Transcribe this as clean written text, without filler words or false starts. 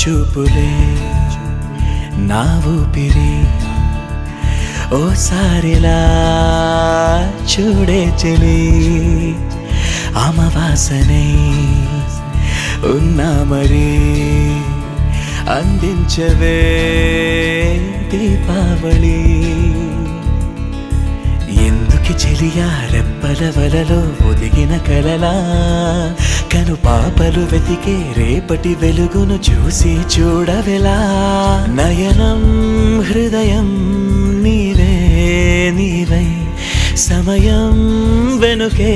చూపులే నా ఊపిరి ఓసారిలా చూడే చెలి అమవాసనే ఉన్నా మరి అందించవే దీపావళి ఎందుకి చెలియా రెప్పల వలలో ఒదిగిన కలలా కను పాపలు వెతికే రేపటి వెలుగును చూసి చూడవెలా నయనం హృదయం నీవే నీవై సమయం వెనుకే